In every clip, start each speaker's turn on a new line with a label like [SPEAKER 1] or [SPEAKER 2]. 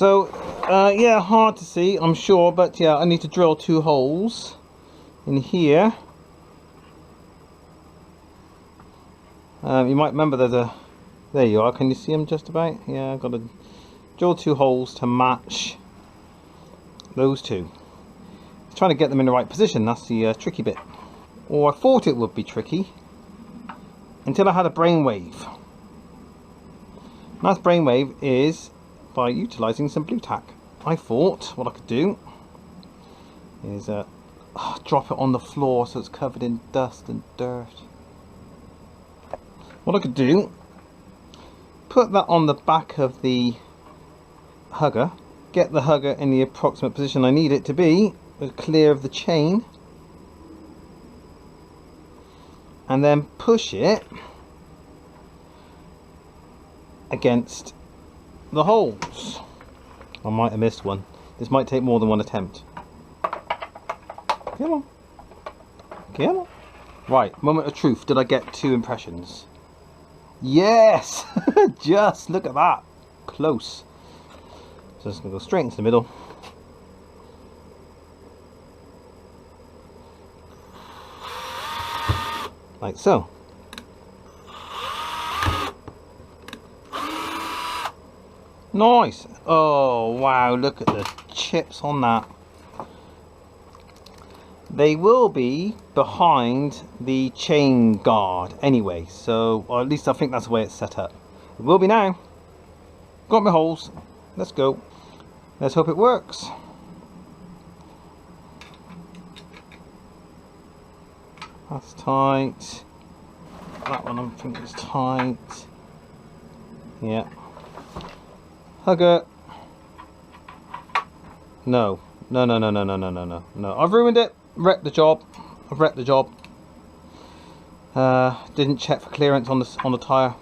[SPEAKER 1] So yeah, hard to see, I'm sure, but yeah, I need to drill 2 holes in here. You might remember there's a, there you are, can you see them just about? Yeah, I've got to drill 2 holes to match those 2. Trying to get them in the right position, that's the tricky bit. Or I thought it would be tricky until I had a brainwave. That brainwave is by utilising some blue tack. I thought what I could do is drop it on the floor so it's covered in dust and dirt. What I could do, put that on the back of the hugger, get the hugger in the approximate position I need it to be, clear of the chain, and then push it against the holes. I might have missed one. This might take more than one attempt. Come on. Come on. Right, moment of truth. Did I get 2 impressions? Yes! Just look at that. Close. So it's going to go straight into the middle. Like so. Nice. Oh wow, look at the chips on that. They will be behind the chain guard anyway, so, or at least I think that's the way it's set up. It will be now. Got my holes. Let's go. Let's hope it works. That's tight. That one I think is tight. Yeah. Hugger. No. No, no, no, no, no, no, no, no, no. I've ruined it. Wrecked the job. I've wrecked the job. Didn't check for clearance on the tyre.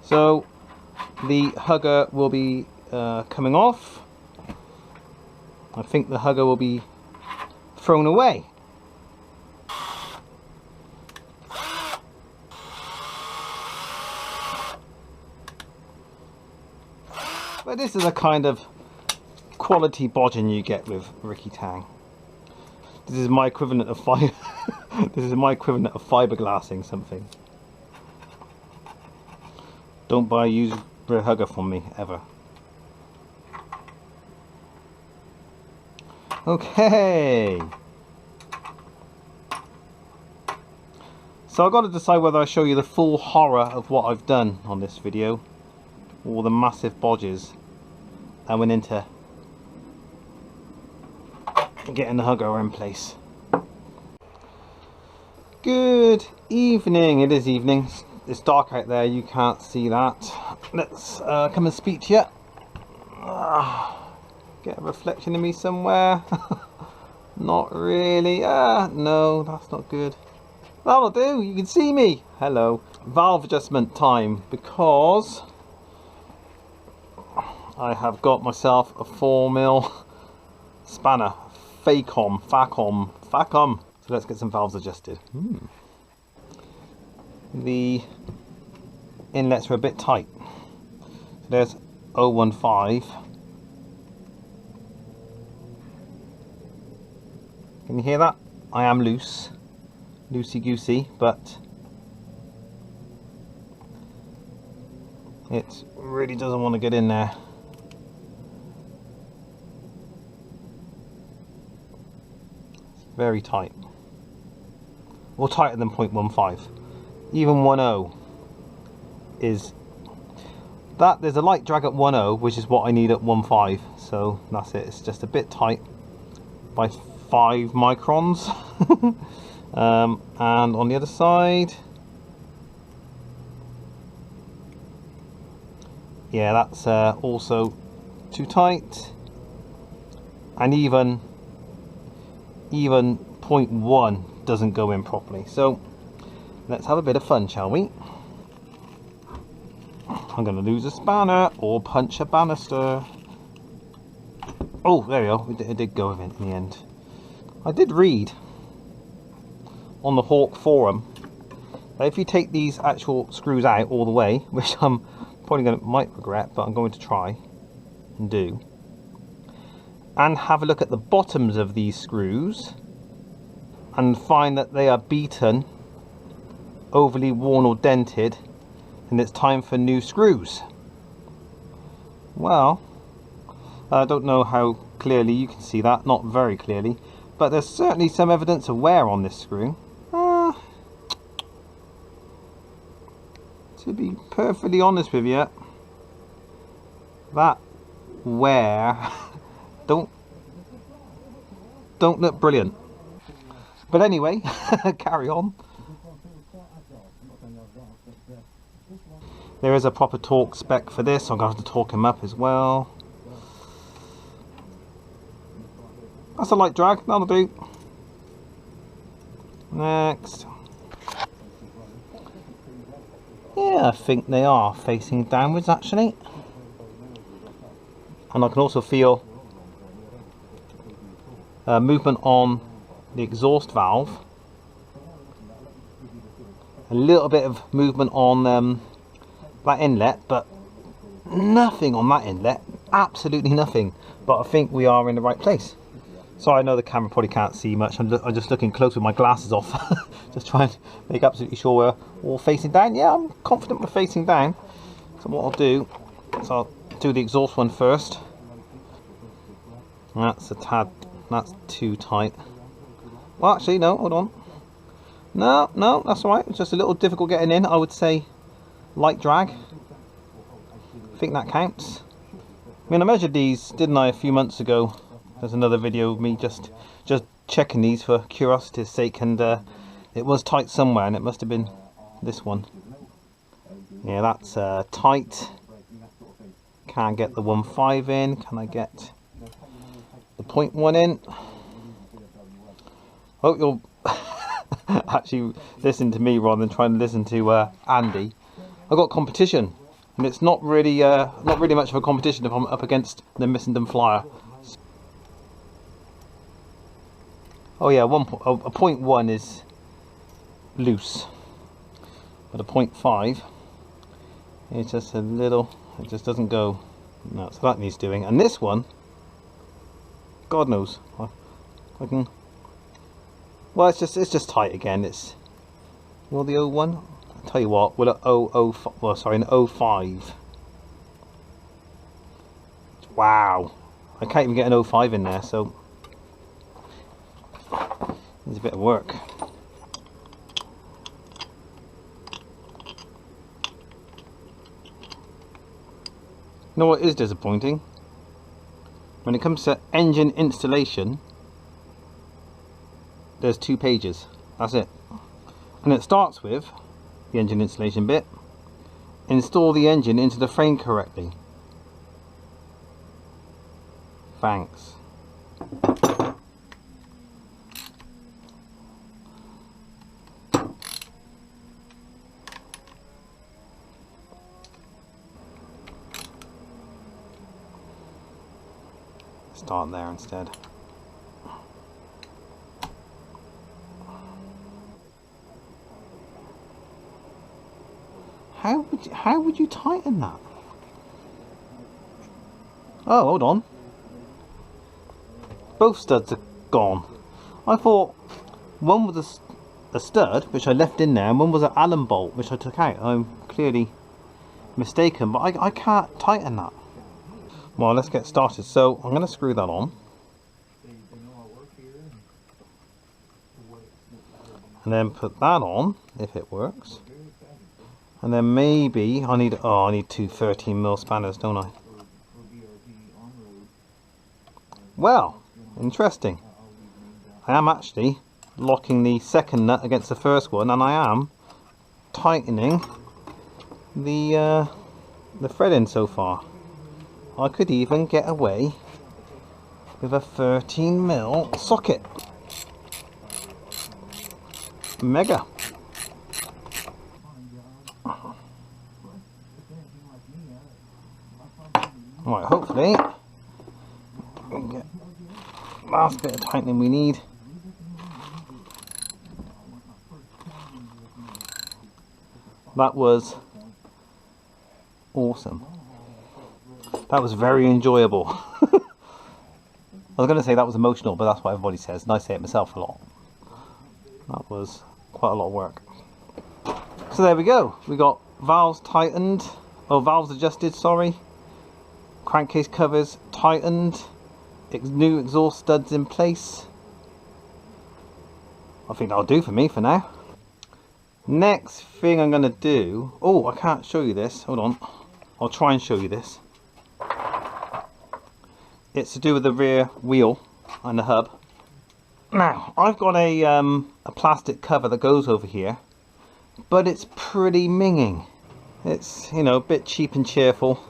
[SPEAKER 1] So the hugger will be coming off. I think the hugger will be thrown away. But this is a kind of quality bodging you get with Ricky Tang. This is my equivalent of this is my equivalent of fiberglassing something. Don't buy a used hugger from me ever. Okay. So I've got to decide whether I show you the full horror of what I've done on this video. All the massive bodges that went into getting the hugger in place. Good evening. It is evening. It's dark out there, you can't see that. Let's come and speak to you. Get a reflection of me somewhere. Not really. No, that's not good. That'll do, you can see me. Hello. Valve adjustment time, because I have got myself a 4mm spanner. Facom. So let's get some valves adjusted. The inlets are a bit tight. So there's 015. Can you hear that? I am loosey goosey, but it really doesn't want to get in there. It's very tight, or tighter than 0.15. Even 10 is that. There's a light drag at 10, which is what I need at 15. So that's it. It's just a bit tight by 5 microns. And on the other side, yeah, that's also too tight. And even 0.1 doesn't go in properly. So let's have a bit of fun, shall we? I'm going to lose a spanner or punch a banister. Oh, there we go. It did go in the end. I did read on the Hawk forum that if you take these actual screws out all the way, which I'm might regret, but I'm going to try and do. And have a look at the bottoms of these screws and find that they are beaten, overly worn or dented, and it's time for new screws. Well, I don't know how clearly you can see that, not very clearly, but there's certainly some evidence of wear on this screw. To be perfectly honest with you, that wear don't look brilliant. But anyway, carry on. There is a proper torque spec for this, so I'm going to have to torque him up as well. That's a light drag, that'll do. Next. Yeah, I think they are facing downwards actually. And I can also feel movement on the exhaust valve. A little bit of movement on that inlet, but nothing on that inlet. Absolutely nothing. But I think we are in the right place. So I know the camera probably can't see much. I'm just looking close with my glasses off. Just trying to make absolutely sure we're all facing down. Yeah, I'm confident we're facing down. So what I'll do is I'll do the exhaust one first. That's a tad, that's too tight. Well, actually, no, hold on. No, that's all right. It's just a little difficult getting in. I would say light drag. I think that counts. I mean, I measured these, didn't I, a few months ago. There's another video of me just checking these for curiosity's sake, and it was tight somewhere, and it must have been this one. Yeah, that's tight. Can't get the 1.5 in. Can I get the 0.1 in? Hope you'll actually listen to me rather than trying to listen to Andy. I've got competition, and it's not really much of a competition if I'm up against the Missenden Flyer. Oh yeah, a 0.1 is loose, but a 0.5 is just a little, it just doesn't go. No, so that needs doing. And this one, God knows, I can. Well, it's just tight again. It's, well, the 01. I'll tell you what, we'll at 005. Well, sorry, an 05. Wow, I can't even get an 05 in there, so. Needs a bit of work. You know what is disappointing? When it comes to engine installation, there's 2 pages. That's it. And it starts with the engine installation bit. Install the engine into the frame correctly. Thanks. Start there instead. How would you tighten that? Oh, hold on. Both studs are gone. I thought one was a stud, which I left in there, and one was an Allen bolt, which I took out. I'm clearly mistaken, but I can't tighten that. Well, let's get started. So I'm going to screw that on. And then put that on, if it works. And then maybe I need 2 13mm spanners, don't I? Well, interesting. I am actually locking the second nut against the first one, and I am tightening the threading so far. I could even get away with a 13mm socket. Mega. Right, hopefully we can get the last bit of tightening we need. That was awesome. That was very enjoyable. I was going to say that was emotional, but that's what everybody says, and I say it myself a lot. That was quite a lot of work. So there we go. We got valves tightened, or valves adjusted, sorry. Crankcase covers tightened. New exhaust studs in place. I think that'll do for me for now. Next thing I'm going to do... Oh, I can't show you this. Hold on. I'll try and show you this. It's to do with the rear wheel and the hub. Now, I've got a plastic cover that goes over here, but it's pretty minging. It's, you know, a bit cheap and cheerful.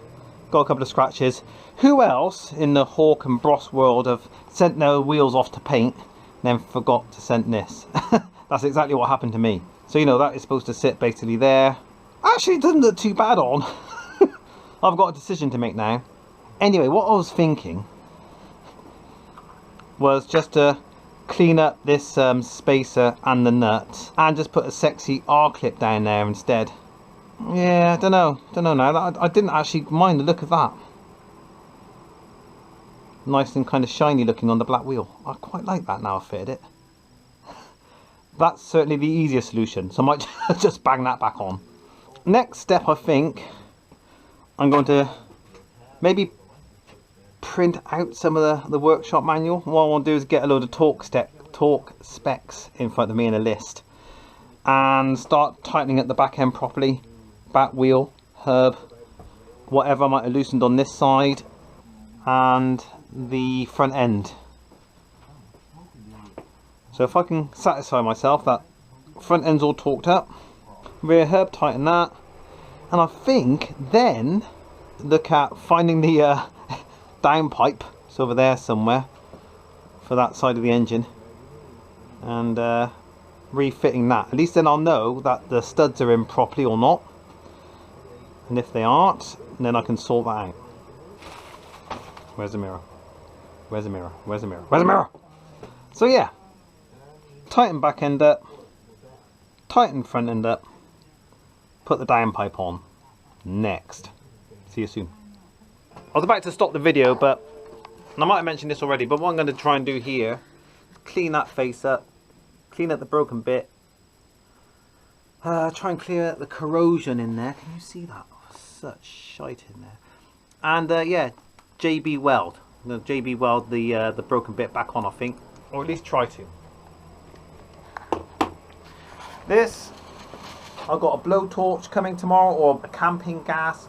[SPEAKER 1] Got a couple of scratches. Who else in the Hawk and Bros world have sent their wheels off to paint and then forgot to send this? That's exactly what happened to me. So, you know, that is supposed to sit basically there. Actually, it doesn't look too bad on. I've got a decision to make now. Anyway, what I was thinking was just to clean up this spacer and the nut and just put a sexy R-clip down there instead. Yeah, I don't know now. I didn't actually mind the look of that. Nice and kind of shiny looking on the black wheel. I quite like that now I've fitted it. That's certainly the easier solution, so I might just bang that back on. Next step, I think I'm going to maybe print out some of the workshop manual. What I want to do is get a load of torque specs in front of me in a list and start tightening up the back end properly. Back wheel, hub, whatever I might have loosened on this side, and the front end. So if I can satisfy myself that front end's all torqued up, rear hub, tighten that, and I think then look at finding the downpipe. It's over there somewhere for that side of the engine, and refitting that. At least then I'll know that the studs are in properly or not. And if they aren't, then I can sort that out. Where's the mirror? Where's the mirror? Where's the mirror? Where's the mirror? So yeah, tighten back end up, tighten front end up, put the downpipe on. Next. See you soon. I was about to stop the video, but and I might have mentioned this already, but what I'm going to try and do here, clean that face up, clean up the broken bit, try and clear the corrosion in there. Can you see that? Such shite in there. And yeah, JB weld. I'm going to JB weld the broken bit back on, I think, or at least try to. This, I've got a blowtorch coming tomorrow, or a camping gas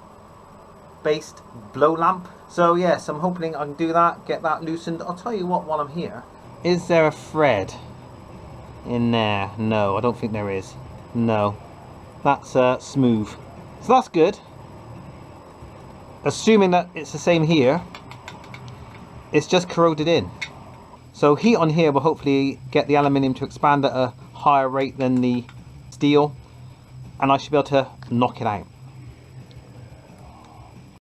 [SPEAKER 1] based blow lamp. So yes, I'm hoping I can do that, get that loosened. I'll tell you what, while I'm here, is there a thread in there? No, I don't think there is. No, that's smooth, so that's good. Assuming that it's the same here, it's just corroded in. So heat on here will hopefully get the aluminium to expand at a higher rate than the steel, and I should be able to knock it out.